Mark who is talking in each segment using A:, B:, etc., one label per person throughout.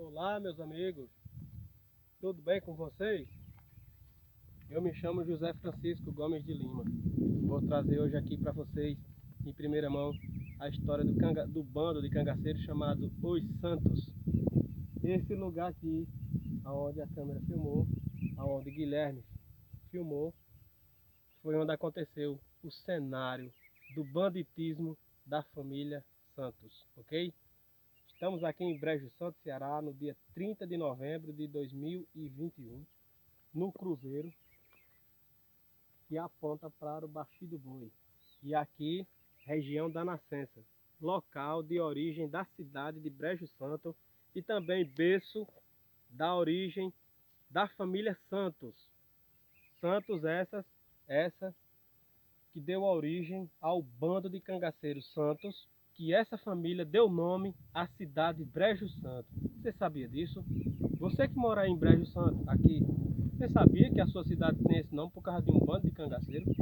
A: Olá, meus amigos, tudo bem com vocês? Eu me chamo José Francisco Gomes de Lima. Vou trazer hoje aqui para vocês, em primeira mão, a história do bando de cangaceiros chamado Os Santos. Esse lugar aqui, onde a câmera filmou, onde Guilherme filmou, foi onde aconteceu o cenário do banditismo da família Santos, ok? Estamos aqui em Brejo Santo, Ceará, no dia 30 de novembro de 2021, no cruzeiro que aponta para o Baixio do Boi. E aqui, região da Nascença, local de origem da cidade de Brejo Santo e também berço da origem da família Santos. Santos essa que deu origem ao bando de cangaceiros Santos, que essa família deu nome à cidade de Brejo Santo. Você sabia disso? Você que mora aí em Brejo Santo, aqui, você sabia que a sua cidade tem esse nome por causa de um bando de cangaceiros?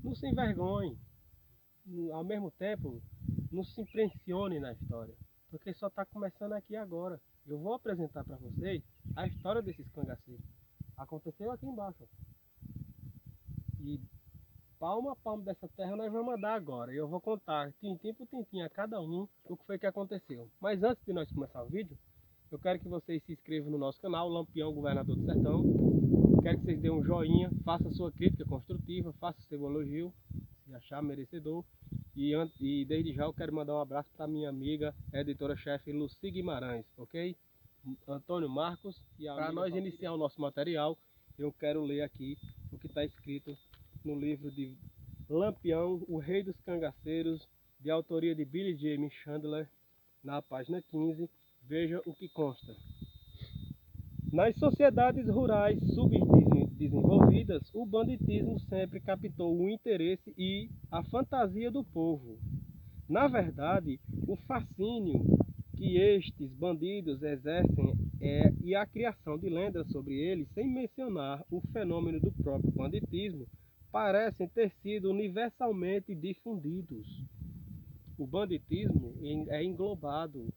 A: Não se envergonhe, ao mesmo tempo, não se impressione na história, porque só está começando aqui agora. Eu vou apresentar para vocês a história desses cangaceiros. Aconteceu aqui embaixo. E palmo a palmo dessa terra nós vamos andar agora. E eu vou contar tintim por tintim a cada um o que foi que aconteceu. Mas antes de nós começar o vídeo, eu quero que vocês se inscrevam no nosso canal, Lampião Governador do Sertão. Quero que vocês dêem um joinha, façam sua crítica construtiva, façam seu elogio, se achar merecedor. E desde já eu quero mandar um abraço para minha amiga, editora-chefe Lucy Guimarães, ok? Antônio Marcos. E para nós iniciar o nosso material, eu quero ler aqui o que está escrito no livro de Lampião, o Rei dos Cangaceiros, de autoria de Billy James Chandler, na página 15. Veja o que consta. Nas sociedades rurais subdesenvolvidas, o banditismo sempre captou o interesse e a fantasia do povo. Na verdade, o fascínio que estes bandidos exercem e a criação de lendas sobre eles, sem mencionar o fenômeno do próprio banditismo, parecem ter sido universalmente difundidos. O banditismo é englobado,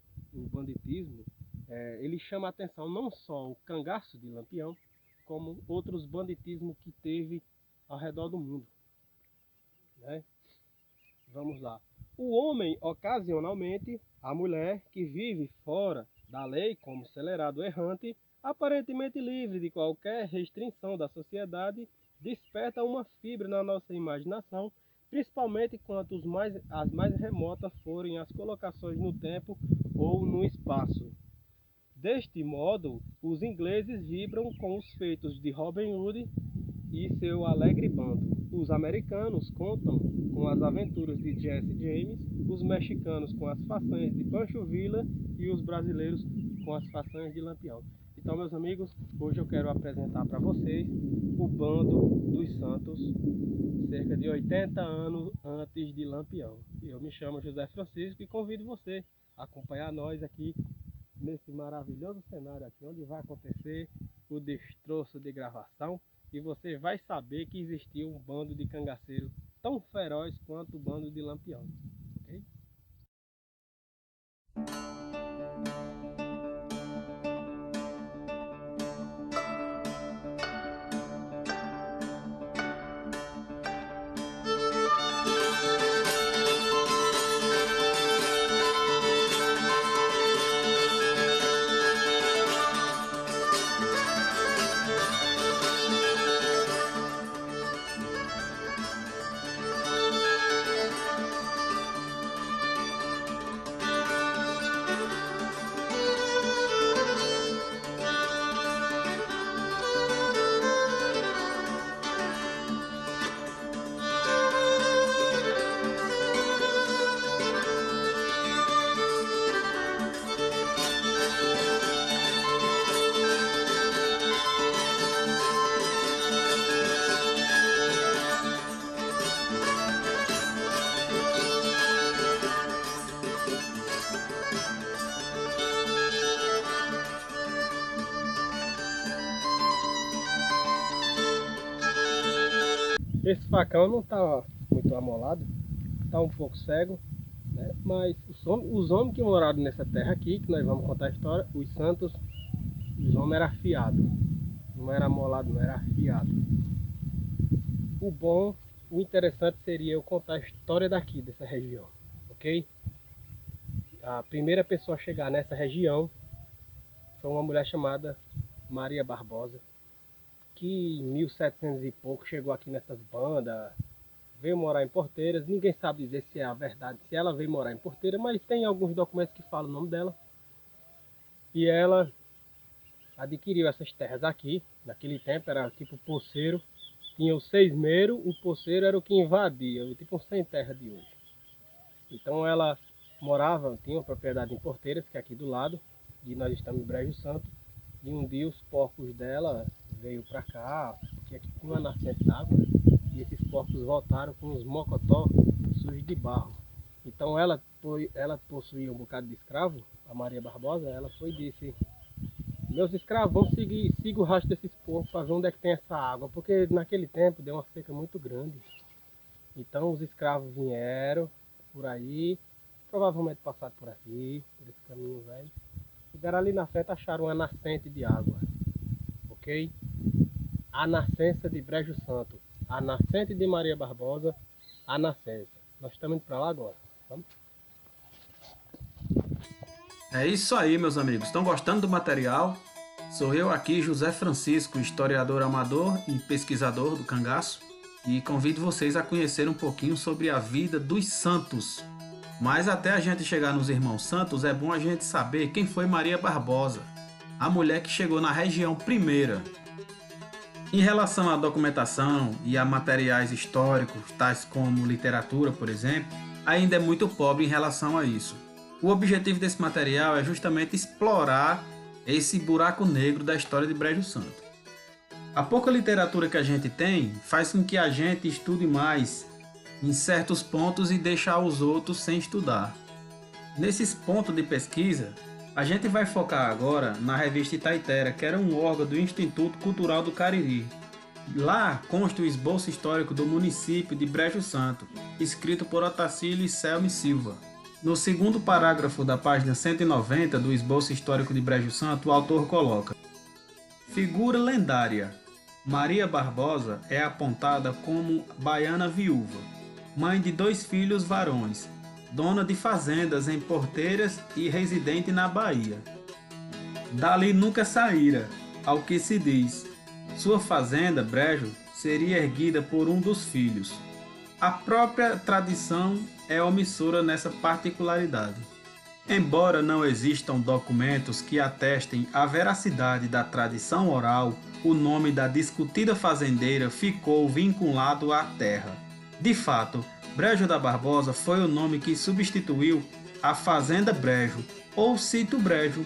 A: ele chama a atenção não só o cangaço de Lampião, como outros banditismos que teve ao redor do mundo, né? Vamos lá. O homem, ocasionalmente, a mulher que vive fora da lei como acelerado errante, aparentemente livre de qualquer restrição da sociedade, desperta uma fibra na nossa imaginação, principalmente quanto as mais remotas forem as colocações no tempo ou no espaço. Deste modo, os ingleses vibram com os feitos de Robin Hood e seu alegre bando. Os americanos contam com as aventuras de Jesse James, os mexicanos com as façanhas de Pancho Villa e os brasileiros com as façanhas de Lampião. Então, meus amigos, hoje eu quero apresentar para vocês o bando dos Santos, cerca de 80 anos antes de Lampião. Eu me chamo José Francisco e convido você a acompanhar nós aqui nesse maravilhoso cenário aqui, onde vai acontecer o destroço de gravação. E você vai saber que existiu um bando de cangaceiros tão feroz quanto o bando de Lampião, ok? Esse facão não está muito amolado, está um pouco cego, né? Mas os homens que moraram nessa terra aqui, que nós vamos contar a história, os santos, os homens eram afiados. Não era amolado, não era afiado. O bom, o interessante seria eu contar a história daqui, dessa região, ok? A primeira pessoa a chegar nessa região foi uma mulher chamada Maria Barbosa, que em 1700 e pouco chegou aqui nessas bandas, veio morar em Porteiras. Ninguém sabe dizer se é a verdade, se ela veio morar em Porteiras, mas tem alguns documentos que falam o nome dela. E ela adquiriu essas terras aqui, naquele tempo era tipo poceiro, tinha o seismeiro, o poceiro era o que invadia, tipo um sem terra de hoje. Então ela morava, tinha uma propriedade em Porteiras, que é aqui do lado, e nós estamos em Brejo Santo, e um dia os porcos dela veio para cá, porque aqui tinha uma nascente d'água, e esses porcos voltaram com os mocotó sujos de barro. Então ela possuía um bocado de escravo, a Maria Barbosa, ela foi e disse: meus escravos, vão siga o rastro desses porcos para ver onde é que tem essa água, porque naquele tempo deu uma seca muito grande. Então os escravos vieram por aí, provavelmente passaram por aqui, por esse caminho velho. Chegaram ali na frente, acharam uma nascente de água, ok? A nascença de Brejo Santo, a nascente de Maria Barbosa, a nascença. Nós estamos indo para lá agora, vamos?
B: É isso aí, meus amigos. Estão gostando do material? Sou eu aqui, José Francisco, historiador amador e pesquisador do cangaço, e convido vocês a conhecer um pouquinho sobre a vida dos santos. Mas até a gente chegar nos irmãos santos, é bom a gente saber quem foi Maria Barbosa, a mulher que chegou na região primeira. Em relação à documentação e a materiais históricos, tais como literatura, por exemplo, ainda é muito pobre em relação a isso. O objetivo desse material é justamente explorar esse buraco negro da história de Brejo Santo. A pouca literatura que a gente tem faz com que a gente estude mais em certos pontos e deixar os outros sem estudar. Nesses pontos de pesquisa, a gente vai focar agora na revista Itaitera, que era um órgão do Instituto Cultural do Cariri. Lá consta o esboço histórico do município de Brejo Santo, escrito por Otacílio e Selme Silva. No segundo parágrafo da página 190 do esboço histórico de Brejo Santo, o autor coloca: figura lendária. Maria Barbosa é apontada como baiana viúva, mãe de 2 filhos varões, dona de fazendas em Porteiras e residente na Bahia. Dali nunca saíra, ao que se diz. Sua fazenda, Brejo, seria erguida por um dos filhos. A própria tradição é omissora nessa particularidade. Embora não existam documentos que atestem a veracidade da tradição oral, o nome da discutida fazendeira ficou vinculado à terra. De fato, Brejo da Barbosa foi o nome que substituiu a Fazenda Brejo, ou Sítio Brejo,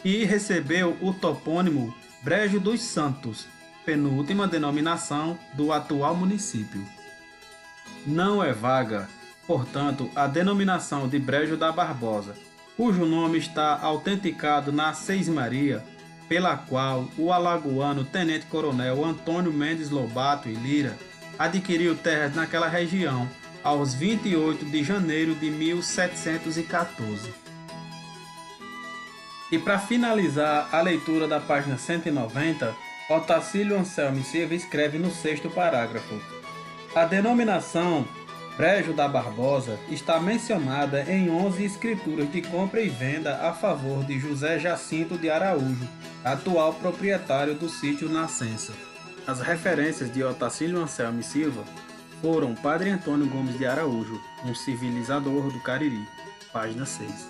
B: e recebeu o topônimo Brejo dos Santos, penúltima denominação do atual município. Não é vaga, portanto, a denominação de Brejo da Barbosa, cujo nome está autenticado na Seis-Maria, pela qual o alagoano tenente-coronel Antônio Mendes Lobato e Lira adquiriu terras naquela região aos 28 de janeiro de 1714. E para finalizar a leitura da página 190, Otacílio Anselmo Silva escreve no sexto parágrafo: a denominação Brejo da Barbosa está mencionada em 11 escrituras de compra e venda a favor de José Jacinto de Araújo, atual proprietário do sítio Nascença. As referências de Otacílio Anselmo Silva foram Padre Antônio Gomes de Araújo, um civilizador do Cariri, página 6.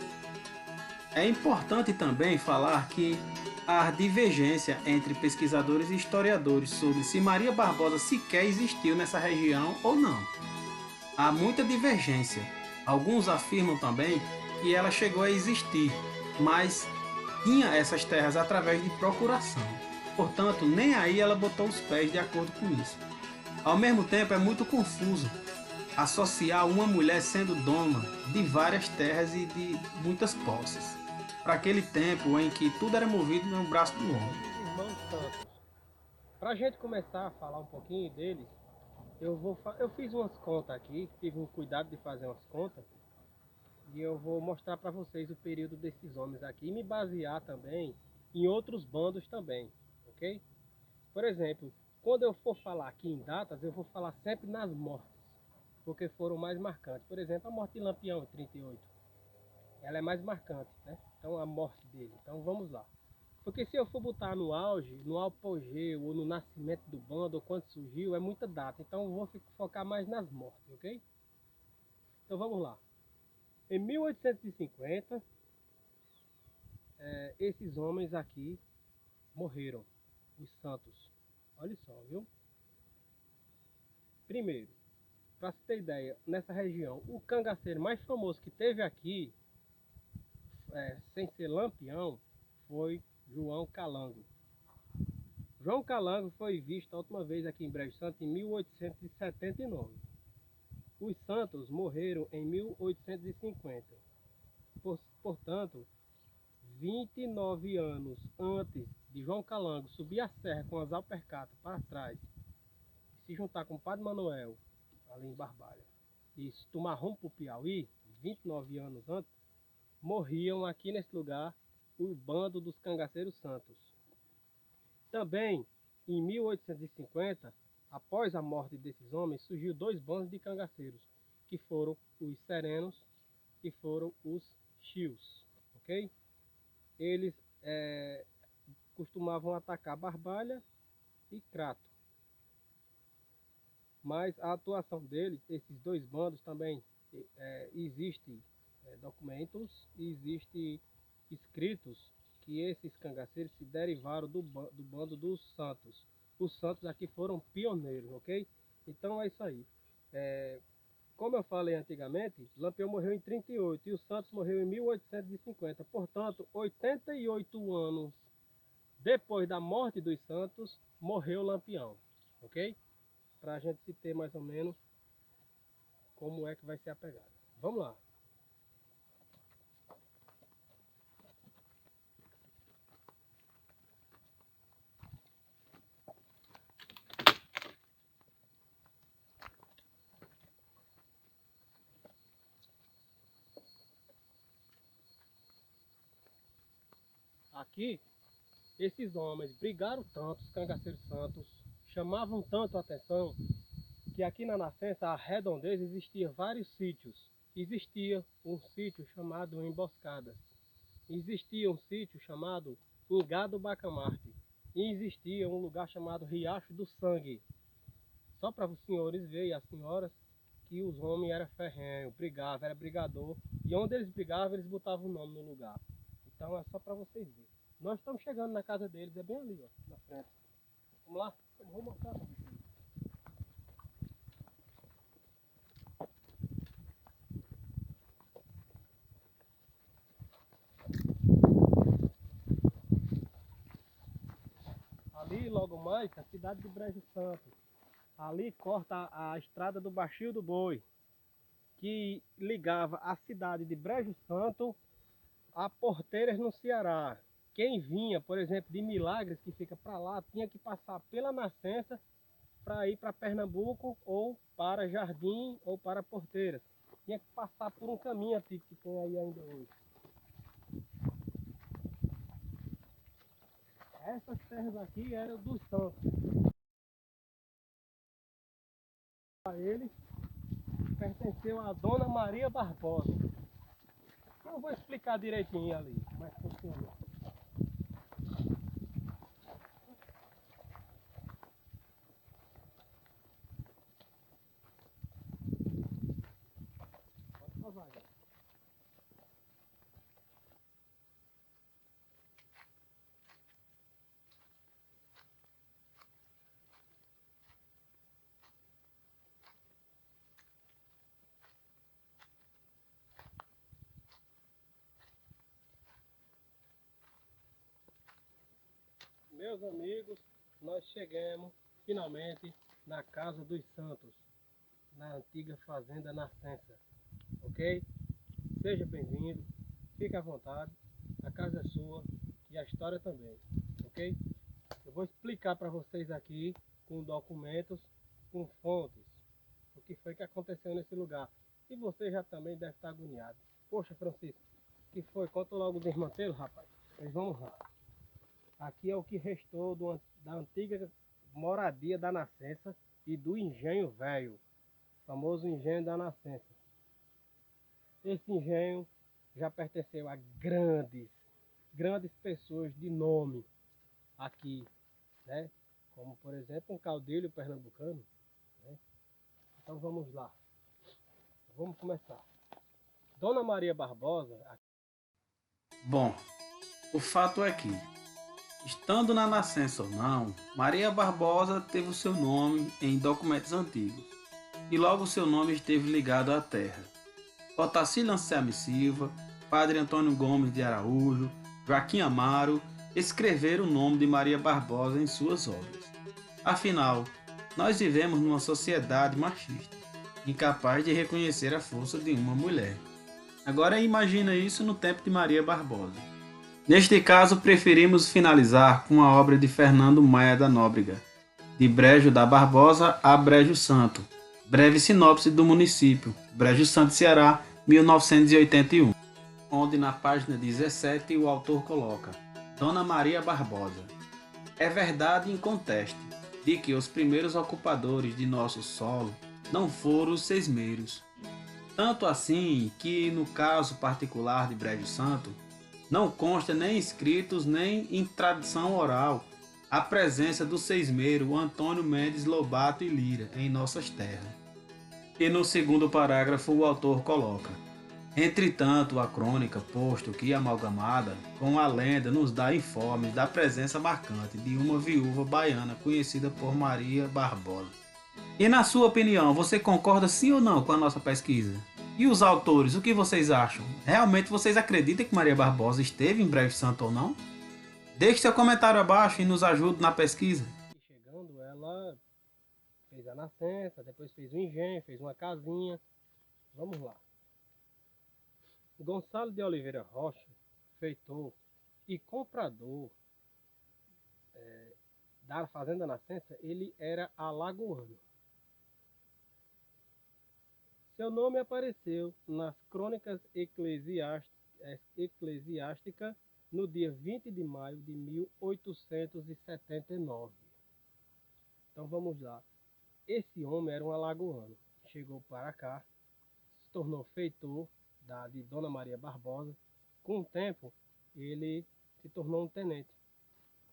B: É importante também falar que há divergência entre pesquisadores e historiadores sobre se Maria Barbosa sequer existiu nessa região ou não. Há muita divergência. Alguns afirmam também que ela chegou a existir, mas tinha essas terras através de procuração. Portanto, nem aí ela botou os pés de acordo com isso. Ao mesmo tempo, é muito confuso associar uma mulher sendo dona de várias terras e de muitas posses, para aquele tempo em que tudo era movido no braço do homem.
A: Irmãos santos, para a gente começar a falar um pouquinho deles, eu fiz umas contas aqui, tive um cuidado de fazer umas contas, E eu vou mostrar para vocês o período desses homens aqui e me basear também em outros bandos também, ok? Por exemplo, quando eu for falar aqui em datas, eu vou falar sempre nas mortes, porque foram mais marcantes. Por exemplo, a morte de Lampião em 38, ela é mais marcante, né? Então a morte dele. Então vamos lá. Porque se eu for botar no auge, no apogeu ou no nascimento do bando ou quando surgiu, é muita data. Então eu vou focar mais nas mortes, ok? Então vamos lá. Em 1850, esses homens aqui morreram, os santos. Olha só, viu? Primeiro, para você ter ideia, nessa região, o cangaceiro mais famoso que teve aqui, sem ser Lampião, foi João Calango. João Calango foi visto a última vez aqui em Brejo Santo em 1879. Os santos morreram em 1850. Portanto, 29 anos antes de João Calango subir a serra com as alpercatas para trás, se juntar com o Padre Manuel, ali em Barbalha, e tomar rumo para o Piauí, 29 anos antes, morriam aqui nesse lugar o bando dos cangaceiros santos. Também, em 1850, após a morte desses homens, surgiu dois bandos de cangaceiros, que foram os serenos e foram os chios, ok? Eles costumavam atacar Barbalha e Crato. Mas a atuação deles, esses dois bandos também, existe documentos e existe escritos que esses cangaceiros se derivaram do bando dos santos. Os santos aqui foram pioneiros, ok? Então é isso aí. Como eu falei antigamente, Lampião morreu em 38 e o Santos morreu em 1850. Portanto, 88 anos depois da morte dos Santos, morreu Lampião, ok? Para a gente se ter mais ou menos como é que vai ser a pegada. Vamos lá. Aqui, esses homens brigaram tanto, os cangaceiros santos, chamavam tanto a atenção, que aqui na nascença, à redondeza, existiam vários sítios. Existia um sítio chamado Emboscadas. Existia um sítio chamado Ingado Bacamarte. E existia um lugar chamado Riacho do Sangue. Só para os senhores verem e as senhoras que os homens eram ferrenhos, brigavam, era brigador. E onde eles brigavam, eles botavam o nome no lugar. Então é só para vocês verem. Nós estamos chegando na casa deles, é bem ali, ó, na frente. Vamos lá? Eu vou mostrar para vocês. Ali, logo mais, a cidade de Brejo Santo. Ali corta a estrada do Baixio do Boi, que ligava a cidade de Brejo Santo a Porteiras no Ceará. Quem vinha, por exemplo, de Milagres, que fica para lá, tinha que passar pela Nascença para ir para Pernambuco, ou para Jardim, ou para Porteiras. Tinha que passar por um caminho antigo que tem aí ainda hoje. Essas terras aqui eram dos santos. A ele pertenceu a Dona Maria Barbosa. Eu vou explicar direitinho ali, mas funciona. Meus amigos, nós chegamos finalmente na Casa dos Santos, na antiga Fazenda Nascença, ok? Seja bem-vindo, fique à vontade, a casa é sua e a história também, ok? Eu vou explicar para vocês aqui, com documentos, com fontes, o que foi que aconteceu nesse lugar. E você já também deve estar agoniado. Poxa, Francisco, que foi? Conta logo o desmantelo, rapaz. Mas vamos lá. Aqui é o que restou da antiga moradia da Nascença e do engenho velho, famoso engenho da Nascença. Esse engenho já pertenceu a grandes pessoas de nome aqui, né? Como, por exemplo, um caudilho pernambucano, né? Então vamos lá. Vamos começar. Dona Maria Barbosa.
B: Bom, o fato é que, estando na nascença ou não, Maria Barbosa teve o seu nome em documentos antigos, e logo seu nome esteve ligado à terra. Otacílio Lanciame Silva, Padre Antônio Gomes de Araújo, Joaquim Amaro escreveram o nome de Maria Barbosa em suas obras. Afinal, nós vivemos numa sociedade machista, incapaz de reconhecer a força de uma mulher. Agora imagina isso no tempo de Maria Barbosa. Neste caso, preferimos finalizar com a obra de Fernando Maia da Nóbrega, de Brejo da Barbosa a Brejo Santo. Breve sinopse do município, Brejo Santo, Ceará, 1981, onde na página 17 o autor coloca: Dona Maria Barbosa. É verdade inconteste de que os primeiros ocupadores de nosso solo não foram os sesmeiros. Tanto assim que, no caso particular de Brejo Santo, não consta nem escritos nem em tradição oral a presença do sesmeiro Antônio Mendes Lobato e Lira em nossas terras. E no segundo parágrafo o autor coloca: entretanto, a crônica, posto que amalgamada com a lenda, nos dá informes da presença marcante de uma viúva baiana conhecida por Maria Barbosa. E na sua opinião, você concorda sim ou não com a nossa pesquisa? E os autores, o que vocês acham? Realmente vocês acreditam que Maria Barbosa esteve em Brejo Santo ou não? Deixe seu comentário abaixo e nos ajude na pesquisa.
A: Chegando, ela fez a nascença, depois fez um engenho, fez uma casinha. Vamos lá. Gonçalo de Oliveira Rocha, feitor e comprador da Fazenda Nascença, ele era alagoano. Seu nome apareceu nas crônicas eclesiásticas no dia 20 de maio de 1879. Então vamos lá. Esse homem era um alagoano. Chegou para cá, se tornou feitor de Dona Maria Barbosa. Com o tempo, ele se tornou um tenente.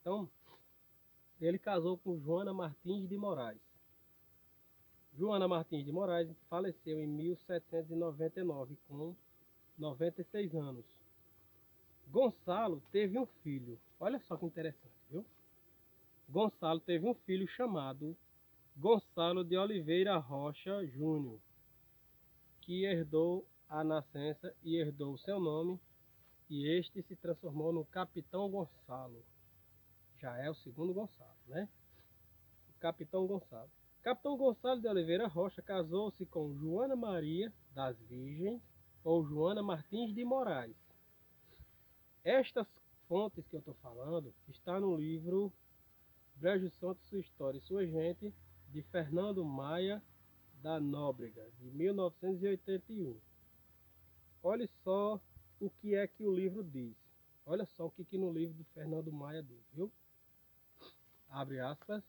A: Então, ele casou com Joana Martins de Moraes. Joana Martins de Moraes faleceu em 1799, com 96 anos. Gonçalo teve um filho. Olha só que interessante, viu? Gonçalo teve um filho chamado Gonçalo de Oliveira Rocha Júnior, que herdou a nascença e herdou seu nome, e este se transformou no Capitão Gonçalo. Já é o segundo Gonçalo, né? O Capitão Gonçalo. Capitão Gonçalo de Oliveira Rocha casou-se com Joana Maria das Virgens ou Joana Martins de Moraes. Estas fontes que eu estou falando está no livro Brejo Santo, Sua História e Sua Gente, de Fernando Maia da Nóbrega, de 1981. Olha só o que é que o livro diz. Olha só o que no livro de Fernando Maia diz, viu? Abre aspas.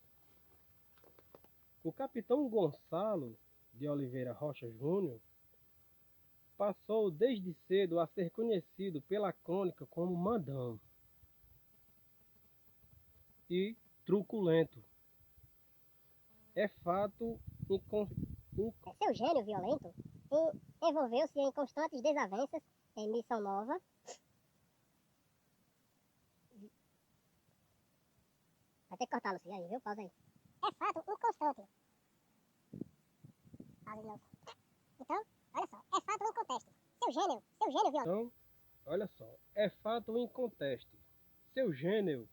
A: O capitão Gonçalo de Oliveira Rocha Júnior passou desde cedo a ser conhecido pela crônica como mandão e truculento. É fato
C: Seu gênio violento envolveu-se em constantes desavenças em Missão Nova. Vai ter que cortar, Lucia, aí, viu? Pausa aí. É fato inconstante. Pausa de novo. Então, olha só. É fato inconteste. Seu gênio violento.
A: Então, olha só. É fato inconteste. Seu gênio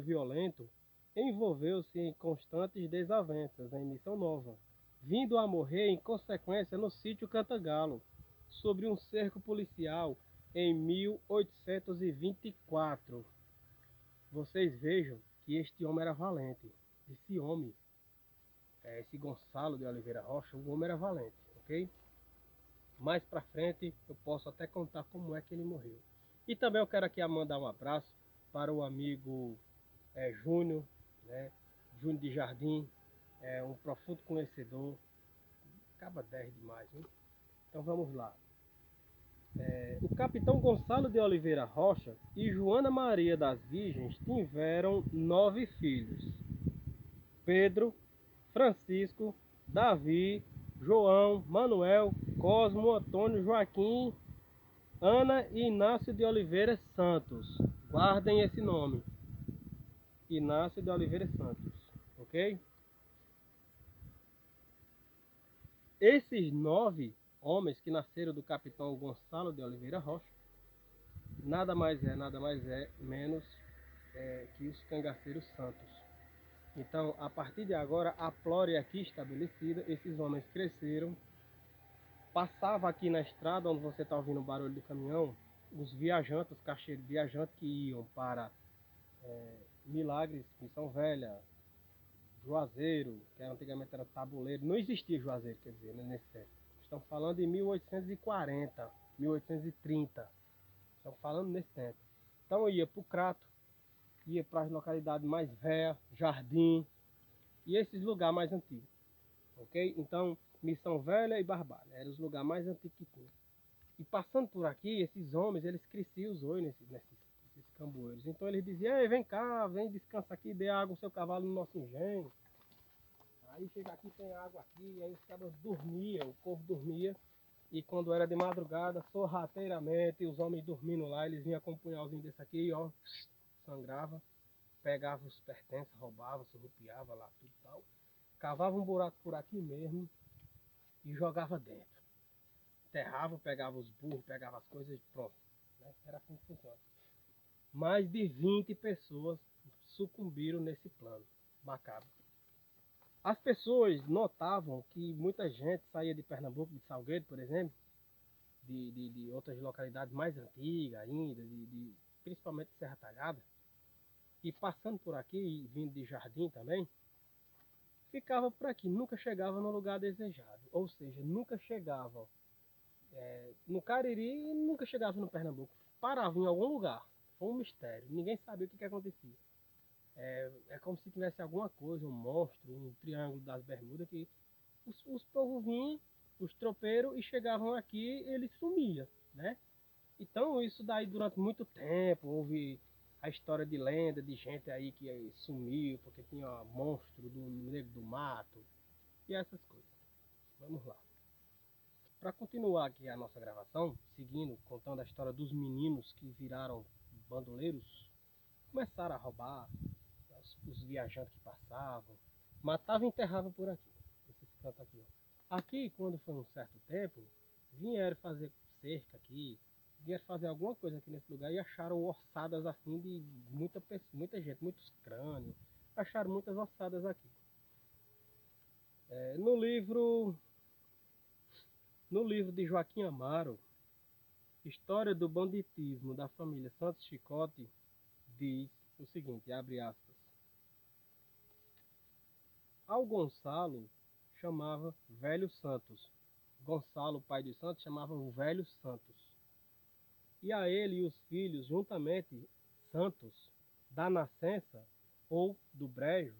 A: violento envolveu-se em constantes desavenças em Missão Nova, vindo a morrer em consequência no sítio Cantagalo, sobre um cerco policial em 1824. Vocês vejam que este homem era valente. Esse homem, esse Gonçalo de Oliveira Rocha, o homem era valente, ok? Mais pra frente eu posso até contar como é que ele morreu. E também eu quero aqui mandar um abraço para o amigo Júnior, né? Júnior de Jardim, um profundo conhecedor, acaba 10 demais, hein? Então vamos lá. O capitão Gonçalo de Oliveira Rocha e Joana Maria das Virgens tiveram 9 filhos: Pedro, Francisco, Davi, João, Manuel, Cosmo, Antônio, Joaquim, Ana e Inácio de Oliveira Santos. Guardem esse nome, Inácio de Oliveira Santos, ok? Esses 9 homens que nasceram do capitão Gonçalo de Oliveira Rocha, nada mais é menos que os cangaceiros santos. Então, a partir de agora, a plore aqui estabelecida, esses homens cresceram, passava aqui na estrada, onde você está ouvindo o barulho do caminhão, os viajantes, os cacheiros viajantes que iam para Milagres, Missão Velha, Juazeiro, que antigamente era Tabuleiro, não existia Juazeiro, quer dizer, né, nesse tempo. Estamos falando em 1840, 1830, estamos falando nesse tempo. Então eu ia para o Crato, ia para as localidades mais velhas, Jardim, e esses lugares mais antigos, ok? Então, Missão Velha e Barbalha, eram os lugares mais antigos que tinha. E passando por aqui, esses homens, eles cresciam os olhos nesses cambueiros. Então eles diziam: ei, vem cá, vem descansa aqui, dê água ao seu cavalo no nosso engenho. Aí chega aqui, tem água aqui, aí os cabras dormiam, o povo dormia. E quando era de madrugada, sorrateiramente, os homens dormindo lá, eles vinham com um punhalzinho desse aqui, ó, sangrava, pegava os pertences, roubava, surrupiava lá, tudo e tal. Cavava um buraco por aqui mesmo e jogava dentro. Enterrava, pegava os burros, pegava as coisas e pronto. Né? Era assim que funciona. Mais de 20 pessoas sucumbiram nesse plano macabro. As pessoas notavam que muita gente saía de Pernambuco, de Salgueiro, por exemplo, de outras localidades mais antigas ainda, principalmente de Serra Talhada, e passando por aqui, e vindo de Jardim também, ficava por aqui, nunca chegava no lugar desejado. Ou seja, nunca chegava no Cariri e nunca chegava no Pernambuco. Parava em algum lugar. Foi um mistério. Ninguém sabia o que acontecia. É como se tivesse alguma coisa, um monstro, um triângulo das Bermudas, que os povos vinham, os tropeiros, e chegavam aqui e eles sumiam, né? Então isso daí durante muito tempo, houve a história de lenda, de gente aí que sumiu, porque tinha monstro do negro do mato, e essas coisas. Vamos lá. Para continuar aqui a nossa gravação, seguindo, contando a história dos meninos que viraram bandoleiros, começaram a roubar os viajantes que passavam, matavam e enterravam por aqui, esses cantos aqui, ó. Aqui, quando foi um certo tempo, vieram fazer cerca aqui, vieram fazer alguma coisa aqui nesse lugar e acharam ossadas assim de muita gente, muitos crânios, acharam muitas ossadas aqui. No livro de Joaquim Amaro, História do Banditismo da família Santos Chicote, diz o seguinte, abre aspas: ao Gonçalo chamava Velho Santos. Gonçalo, pai dos Santos, chamava o Velho Santos. E a ele e os filhos, juntamente, Santos, da Nascença ou do Brejo,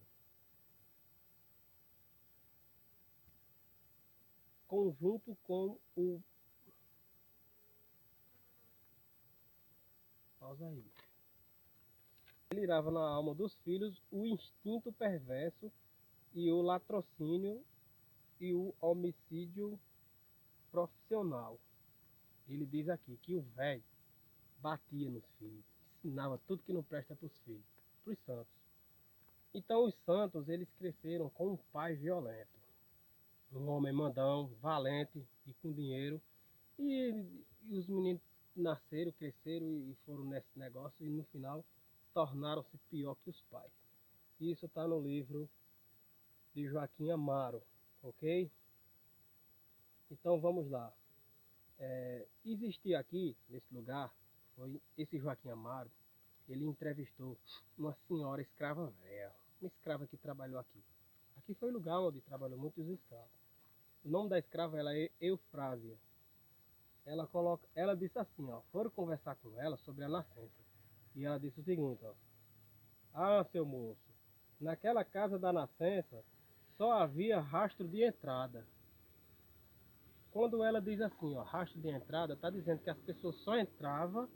A: conjunto com o... Pausa aí. Ele irava na alma dos filhos o instinto perverso e o latrocínio e o homicídio profissional. Ele diz aqui que o velho batia nos filhos, ensinava tudo que não presta para os filhos, para os santos. Então os santos, eles cresceram com um pai violento, um homem mandão, valente e com dinheiro, e os meninos nasceram, cresceram e foram nesse negócio, e no final tornaram-se pior que os pais. Isso está no livro de Joaquim Amaro, ok? Então vamos lá. Existia aqui, nesse lugar, foi esse Joaquim Amaro, ele entrevistou uma senhora escrava velha, uma escrava que trabalhou aqui. Aqui foi o lugar onde trabalhou muitos escravos. O nome da escrava ela é Eufrásia. ela disse assim, ó, foram conversar com ela sobre a nascença. E ela disse o seguinte, ó, ah, seu moço, naquela casa da nascença só havia rastro de entrada. Quando ela diz assim, ó, rastro de entrada, está dizendo que as pessoas só entravam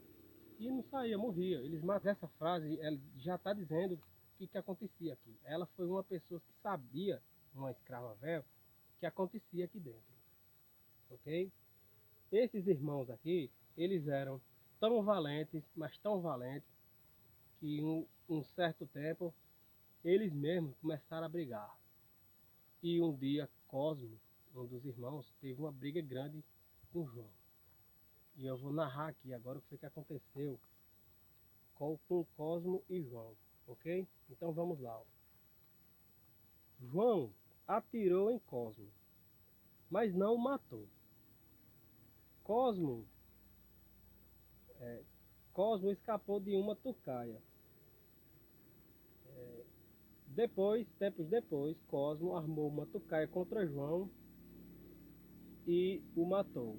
A: e não saía, morria. Mas essa frase ela já está dizendo o que acontecia aqui. Ela foi uma pessoa que sabia, uma escrava velha, que acontecia aqui dentro. Ok? Esses irmãos aqui, eles eram tão valentes, mas tão valentes, que um certo tempo eles mesmos começaram a brigar. E um dia Cosmo, um dos irmãos, teve uma briga grande com João. E eu vou narrar aqui agora o que foi que aconteceu com Cosmo e João, ok? Então vamos lá. Ó. João atirou em Cosmo, mas não o matou. Cosmo, Cosmo escapou de uma tucaia. Tempos depois, Cosmo armou uma tucaia contra João e o matou.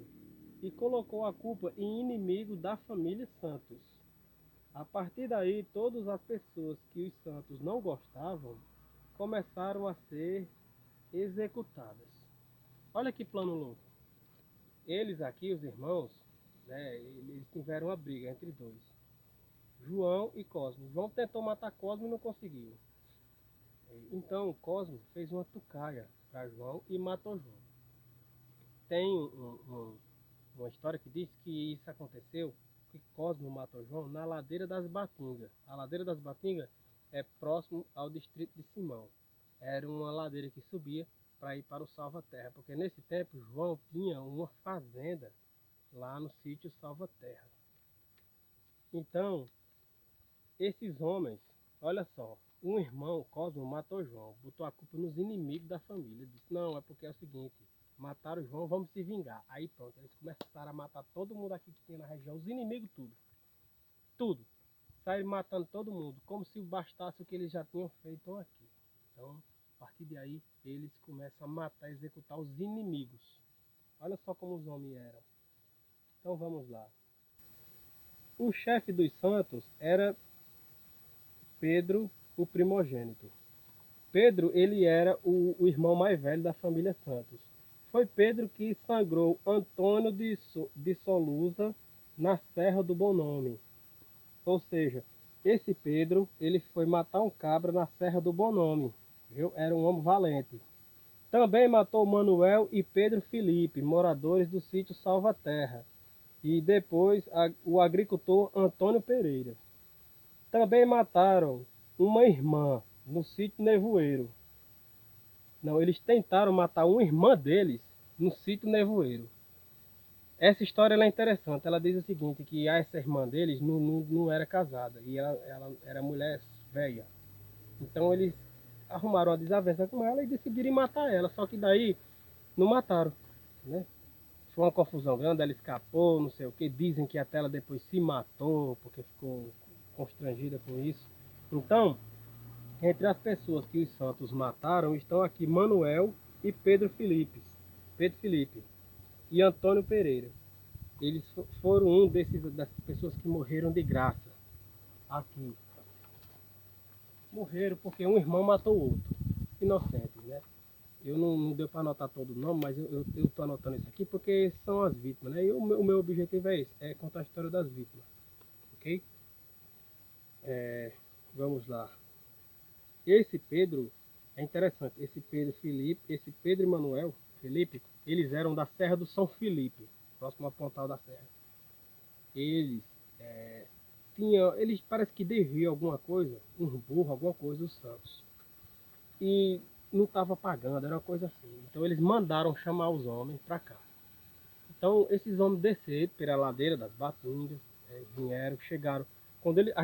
A: E colocou a culpa em inimigo da família Santos. A partir daí, todas as pessoas que os Santos não gostavam começaram a ser executadas. Olha que plano louco. Eles aqui, os irmãos, né, eles tiveram uma briga entre dois. João e Cosmo. João tentou matar Cosmo e não conseguiu. Então Cosmo fez uma tucaia para João e matou João. Tem uma história que diz que isso aconteceu, que Cosmo matou João na Ladeira das Batingas. A Ladeira das Batingas é próximo ao distrito de Simão. Era uma ladeira que subia para ir para o Salva-Terra, porque nesse tempo João tinha uma fazenda lá no sítio Salva-Terra. Então, esses homens, olha só, um irmão, Cosmo, matou João, botou a culpa nos inimigos da família. Disse, não, é porque é o seguinte, mataram João, vamos se vingar. Aí pronto, eles começaram a matar todo mundo aqui que tinha na região, os inimigos tudo. Tudo. Saíram matando todo mundo, como se bastasse o que eles já tinham feito aqui. Então, a partir de aí, eles começam a matar, executar os inimigos. Olha só como os homens eram. Então vamos lá. O chefe dos santos era Pedro, o primogênito. Pedro, ele era o irmão mais velho da família Santos. Foi Pedro que sangrou Antônio de Soluza na Serra do Bom Nome. Ou seja, esse Pedro, ele foi matar um cabra na Serra do Bom Nome. Viu? Era um homem valente. Também matou Manuel e Pedro Felipe, moradores do sítio Salva-Terra. E depois o agricultor Antônio Pereira. Também mataram uma irmã no sítio Nevoeiro. Não, eles tentaram matar uma irmã deles no sítio Nevoeiro. Essa história ela é interessante. Ela diz o seguinte, que essa irmã deles não era casada. E ela era mulher velha. Então eles arrumaram uma desavença com ela e decidiram matar ela. Só que daí não mataram, né? Foi uma confusão grande, ela escapou, não sei o que. Dizem que até ela depois se matou, porque ficou constrangida com isso. Então, entre as pessoas que os santos mataram, estão aqui Manuel e Pedro Felipe e Antônio Pereira. Eles foram dessas pessoas que morreram de graça aqui. Morreram porque um irmão matou o outro. Inocentes, né? Eu não deu para anotar todo o nome, mas eu estou anotando isso aqui porque são as vítimas, né? E o meu objetivo é esse, é contar a história das vítimas. Ok? Vamos lá. Esse Pedro, é interessante, esse Pedro e Manuel Felipe, eles eram da Serra do São Felipe, próximo ao Pontal da Serra. Eles eles parece que deviam alguma coisa, um burro, alguma coisa, os santos. E não estava pagando, era uma coisa assim. Então eles mandaram chamar os homens para cá. Então esses homens desceram pela ladeira das Batungas, vieram, chegaram. Quando eles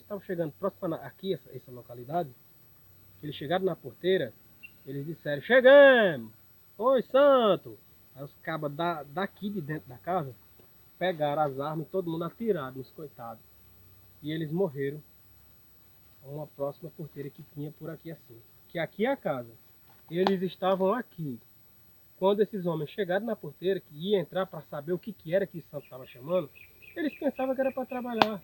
A: estavam chegando próximo aqui, essa localidade, eles chegaram na porteira, eles disseram, chegamos! Oi, santo! Aí os cabas daqui de dentro da casa pegaram as armas e todo mundo atiraram nos coitados. E eles morreram a uma próxima porteira que tinha por aqui assim. Que aqui é a casa. Eles estavam aqui. quando esses homens chegaram na porteira, que ia entrar para saber o que era que o santo estava chamando, eles pensavam que era para trabalhar.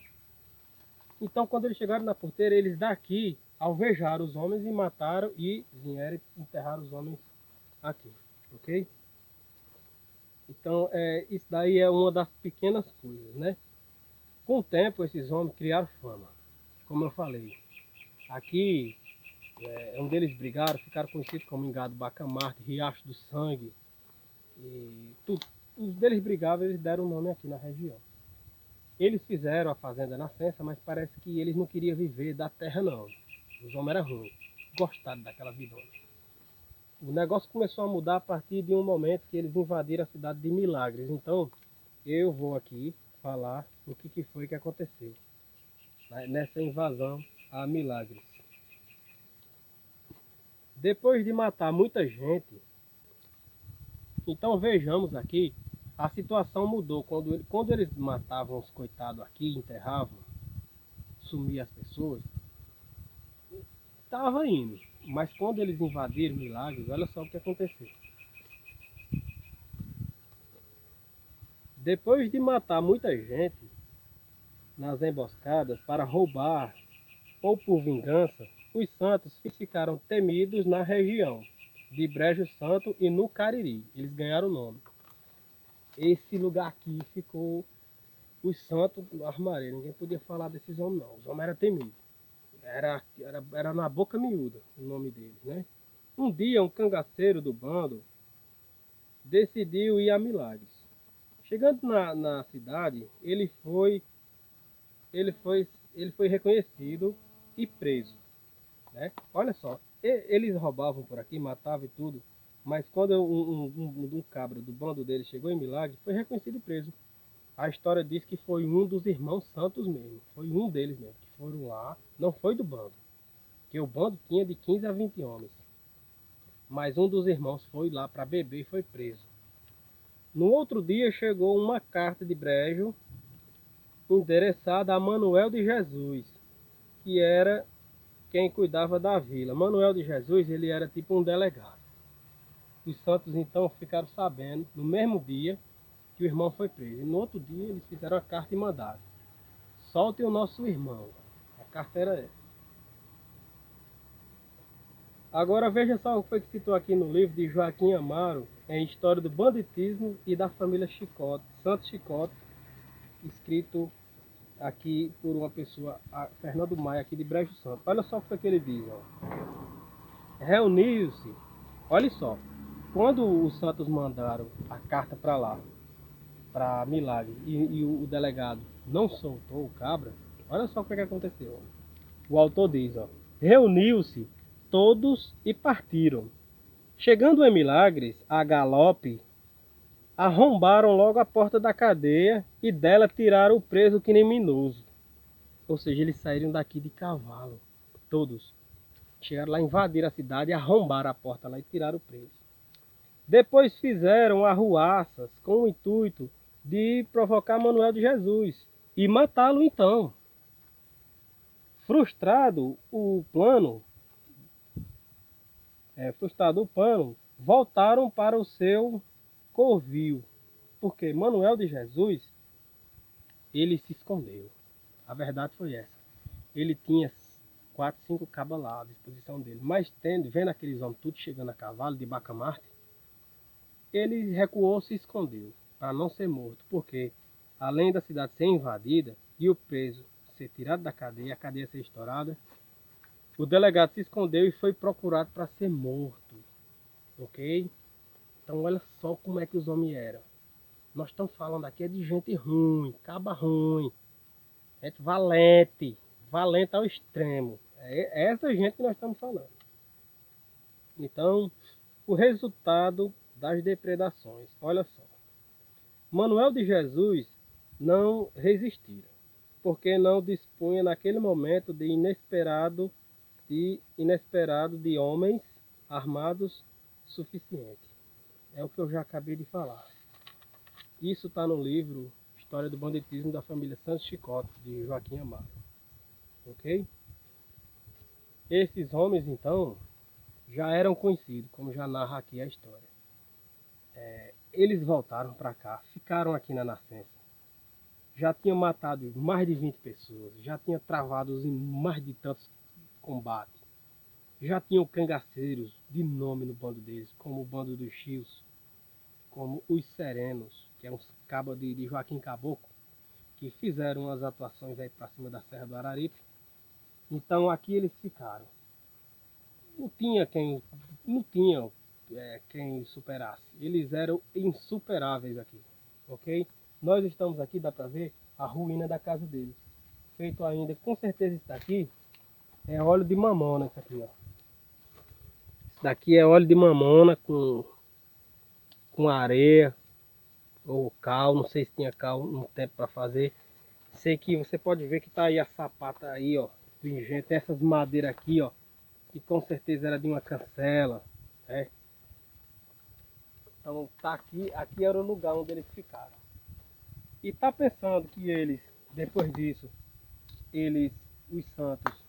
A: Então, quando eles chegaram na porteira, eles daqui alvejaram os homens e mataram e vieram enterrar os homens aqui, ok? Então, isso daí é uma das pequenas coisas, né? Com o tempo, esses homens criaram fama, como eu falei. Aqui, onde eles brigaram, ficaram conhecidos como Engado Bacamarte, Riacho do Sangue. E tudo. Os deles brigavam, eles deram o nome aqui na região. Eles fizeram a fazenda Nascença, mas parece que eles não queriam viver da terra, não. Os homens eram ruins, gostaram daquela vidona. O negócio começou a mudar a partir de um momento que eles invadiram a cidade de Milagres. Então, eu vou aqui falar o que foi que aconteceu nessa invasão a Milagres. Depois de matar muita gente, então vejamos aqui, a situação mudou. Quando eles matavam os coitados aqui, enterravam, sumiam as pessoas, estava indo. Mas quando eles invadiram Milagres, olha só o que aconteceu. Depois de matar muita gente nas emboscadas para roubar ou por vingança, os santos ficaram temidos na região de Brejo Santo e no Cariri. Eles ganharam o nome. Esse lugar aqui ficou os santos do armário. Ninguém podia falar desses homens não. Os homens eram temidos. Era na boca miúda o nome deles, né? Um dia um cangaceiro do bando decidiu ir a Milagres. Chegando na cidade, ele foi reconhecido e preso, né? Olha só, eles roubavam por aqui, matavam e tudo, mas quando um cabra do bando dele chegou em Milagres, foi reconhecido e preso. A história diz que foi um dos irmãos santos mesmo, foi um deles mesmo, que foram lá, não foi do bando, que o bando tinha de 15 a 20 homens, mas um dos irmãos foi lá para beber e foi preso. No outro dia chegou uma carta de Brejo, endereçada a Manuel de Jesus, que era quem cuidava da vila. Manuel de Jesus, ele era tipo um delegado. Os santos então ficaram sabendo, no mesmo dia, que o irmão foi preso. E no outro dia eles fizeram a carta e mandaram: solte o nosso irmão. A carta era essa. Agora veja só o que foi que citou aqui no livro de Joaquim Amaro, em História do Banditismo e da Família Chicote, Santos Chicote, escrito aqui por uma pessoa, Fernando Maia, aqui de Brejo Santo. Olha só o que foi que ele diz. Reuniu-se, olha só, quando os santos mandaram a carta para lá, para Milagre, e o delegado não soltou o cabra, olha só o que aconteceu. O autor diz, reuniu-se todos e partiram. Chegando em Milagres, a galope, arrombaram logo a porta da cadeia e dela tiraram o preso criminoso. Ou seja, eles saíram daqui de cavalo, todos. Chegaram lá, invadiram a cidade, arrombaram a porta lá e tiraram o preso. Depois fizeram arruaças com o intuito de provocar Manuel de Jesus e matá-lo então. Frustrado o plano, voltaram para o seu covil, porque Manuel de Jesus, ele se escondeu. A verdade foi essa. Ele tinha 4, 5 cabas lá à disposição dele, mas vendo aqueles homens tudo chegando a cavalo de Bacamarte, ele recuou, se escondeu para não ser morto, porque além da cidade ser invadida e o preso ser tirado da cadeia, a cadeia ser estourada, o delegado se escondeu e foi procurado para ser morto, ok? Então olha só como é que os homens eram. Nós estamos falando aqui de gente ruim, caba ruim, gente valente, valente ao extremo. É essa gente que nós estamos falando. Então, o resultado das depredações, olha só. Manuel de Jesus não resistira, porque não dispunha naquele momento de inesperado de homens armados suficiente. É o que eu já acabei de falar. Isso está no livro História do Banditismo da Família Santos Chicote, de Joaquim Amaro. Ok? Esses homens, então, já eram conhecidos, como já narra aqui a história. Eles voltaram para cá, ficaram aqui na nascença. Já tinha matado mais de 20 pessoas, já tinha travado em mais de tantos combates. Já tinham cangaceiros de nome no bando deles, como o bando dos Chios, como os Serenos, que é uns cabas de Joaquim Caboclo, que fizeram umas atuações aí para cima da Serra do Araripe. Então aqui eles ficaram. Não tinha quem superasse. Eles eram insuperáveis aqui, ok? Nós estamos aqui, dá para ver a ruína da casa deles. Feito ainda, com certeza isso daqui é óleo de mamona, isso aqui, ó. Isso daqui é óleo de mamona com areia ou cal, não sei se tinha cal no tempo para fazer. Sei que você pode ver que tá aí a sapata aí, ó, pingente, essas madeiras aqui, ó, que com certeza era de uma cancela, né? Então tá aqui era o lugar onde eles ficaram. E tá pensando que eles, depois disso, os santos,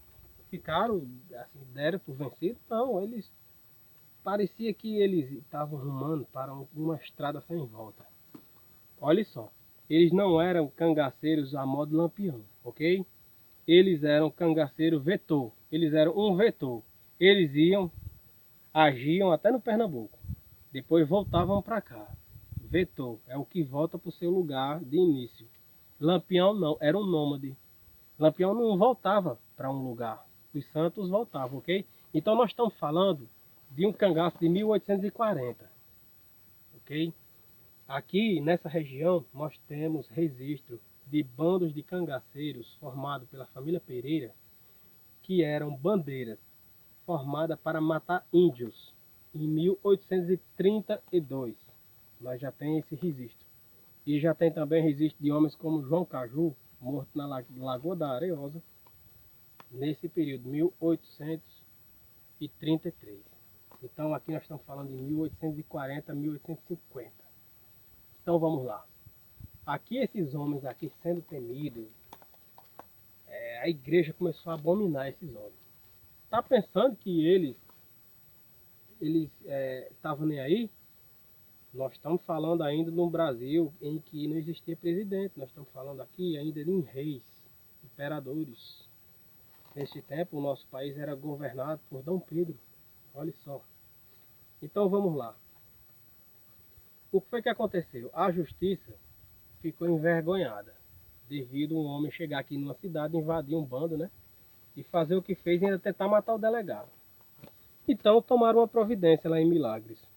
A: ficaram, assim, deram por vencido? Não, eles, parecia que eles estavam rumando para uma estrada sem volta. Olha só, eles não eram cangaceiros a modo Lampião, ok? Eles eram cangaceiro vetor, eles eram um vetor. Eles agiam até no Pernambuco, depois voltavam para cá. Vetor é o que volta para o seu lugar de início. Lampião não, era um nômade. Lampião não voltava para um lugar, os santos voltavam, ok? Então nós estamos falando de um cangaço de 1840, ok? Aqui nessa região nós temos registro de bandos de cangaceiros formados pela família Pereira, que eram bandeiras formadas para matar índios em 1832. Nós já tem esse registro. E já tem também registro de homens como João Caju, morto na Lagoa da Areosa, nesse período, 1833. Então aqui nós estamos falando de 1840 a 1850. Então vamos lá. Aqui esses homens aqui sendo temidos, a igreja começou a abominar esses homens. Tá pensando que eles estavam nem aí? Nós estamos falando ainda num Brasil em que não existia presidente. Nós estamos falando aqui ainda em reis, imperadores. Nesse tempo o nosso país era governado por Dom Pedro. Olha só. Então vamos lá. O que foi que aconteceu? A justiça ficou envergonhada devido a um homem chegar aqui numa cidade, invadir um bando, né? E fazer o que fez e ainda tentar matar o delegado. Então tomaram uma providência lá em Milagres.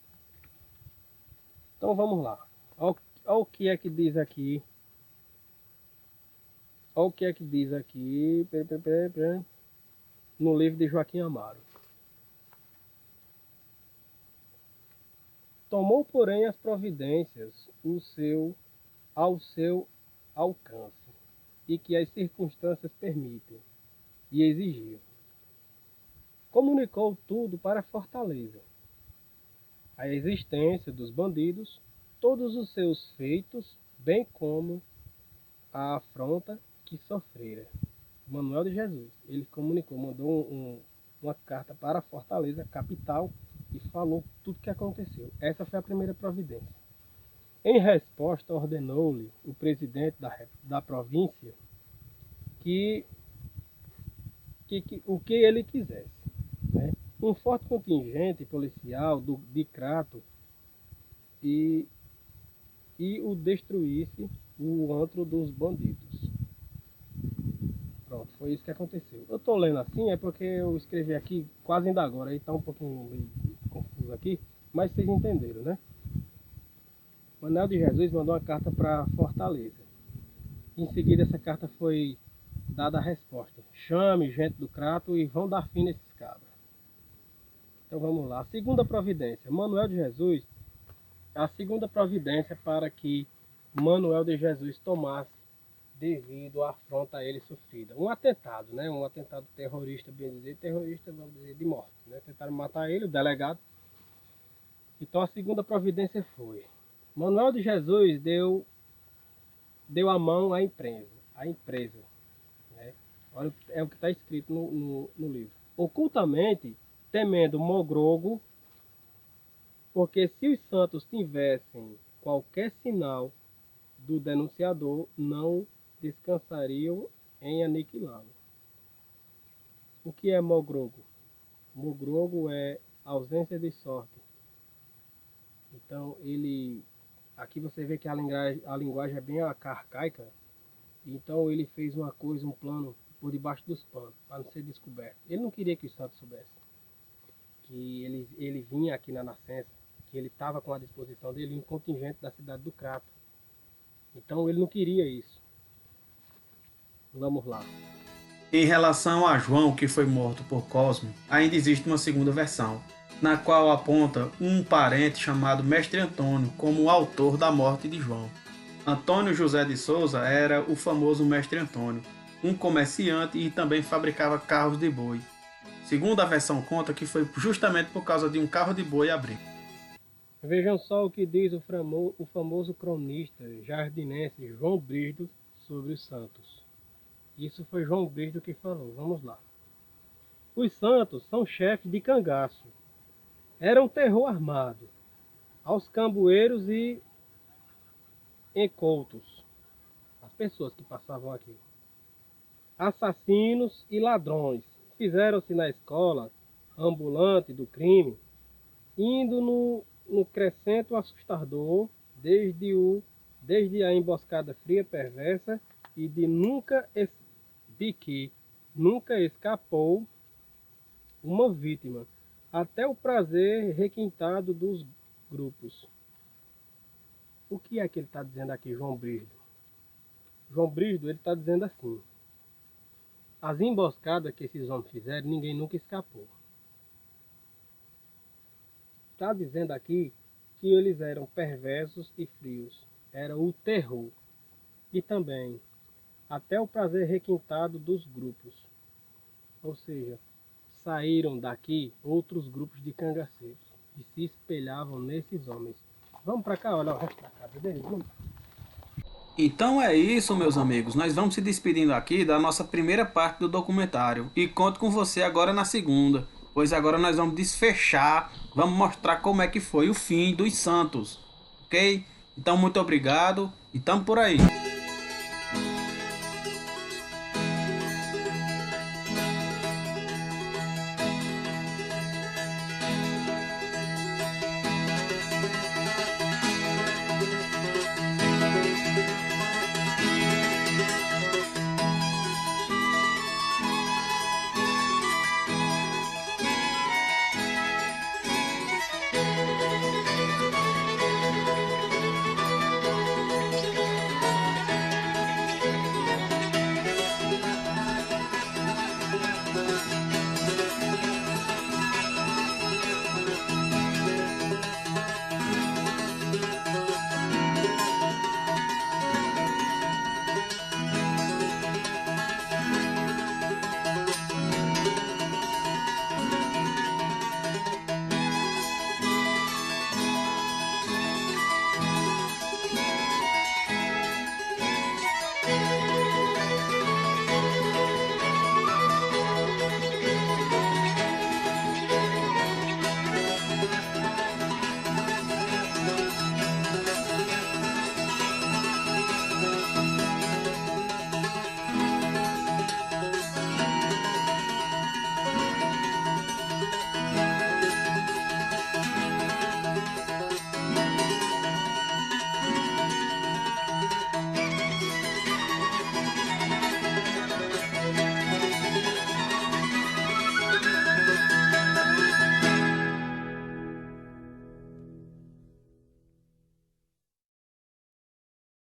A: Então vamos lá. Olha o que é que diz aqui. Olha o que é que diz aqui no livro de Joaquim Amaro. Tomou, porém, as providências ao seu alcance, e que as circunstâncias permitem, e exigiam. Comunicou tudo para Fortaleza, a existência dos bandidos, todos os seus feitos, bem como a afronta que sofrera. Manuel de Jesus, ele comunicou, mandou uma carta para Fortaleza, capital, e falou tudo o que aconteceu. Essa foi a primeira providência. Em resposta, ordenou-lhe o presidente da província que o que ele quisesse, né? Um forte contingente policial de Crato e o destruísse o antro dos bandidos. Pronto, foi isso que aconteceu. Eu estou lendo assim, é porque eu escrevi aqui quase ainda agora, aí está um pouquinho meio confuso aqui, mas vocês entenderam, né? Manuel de Jesus mandou uma carta para Fortaleza. Em seguida, essa carta foi dada a resposta. Chame gente do Crato e vão dar fim nesses cabras. Então vamos lá. A segunda providência. Manuel de Jesus, a segunda providência para que Manuel de Jesus tomasse devido à afronta a ele sofrida. Um atentado, né? Um atentado terrorista, bem dizer, terrorista, vamos dizer, de morte, né? Tentaram matar ele, o delegado. Então a segunda providência foi: Manuel de Jesus deu a mão à empresa, né? Olha, é o que está escrito no livro. Ocultamente, temendo Mogrogo, Porque se os santos tivessem qualquer sinal do denunciador, não descansariam em aniquilá-lo. O que é mogrogo? Mogrogo é ausência de sorte. Então, aqui você vê que a linguagem é bem arcaica. Então, ele fez uma coisa, um plano por debaixo dos panos, para não ser descoberto. Ele não queria que os santos soubessem que ele vinha aqui na nascença, que ele estava com a disposição dele um contingente da cidade do Crato. Então, ele não queria isso. Vamos lá.
B: Em relação a João, que foi morto por Cosmo, ainda existe uma segunda versão, na qual aponta um parente chamado Mestre Antônio como o autor da morte de João. Antônio José de Souza era o famoso Mestre Antônio, um comerciante e também fabricava carros de boi. Segundo a versão conta que foi justamente por causa de um carro de boi abrir.
A: Vejam só o que diz o famoso cronista jardinense João Brígido sobre os santos. Isso foi João Brígido que falou. Vamos lá. Os santos são chefes de cangaço. Eram terror armado aos cambueiros e incoutos, as pessoas que passavam aqui. Assassinos e ladrões. Fizeram-se na escola ambulante do crime, indo no crescento assustador, desde a emboscada fria perversa e de que nunca escapou uma vítima, até o prazer requintado dos grupos. O que é que ele está dizendo aqui, João Brígido? João Brígido, ele está dizendo assim: as emboscadas que esses homens fizeram, ninguém nunca escapou. Está dizendo aqui que eles eram perversos e frios. Era o terror. E também até o prazer requintado dos grupos. Ou seja, saíram daqui outros grupos de cangaceiros e se espelhavam nesses homens. Vamos para cá, olha o resto da casa deles. Vamos.
B: Então é isso, meus amigos. Nós vamos se despedindo aqui da nossa primeira parte do documentário. E conto com você agora na segunda, pois agora nós vamos desfechar, vamos mostrar como é que foi o fim dos santos. Ok? Então muito obrigado e tamo por aí.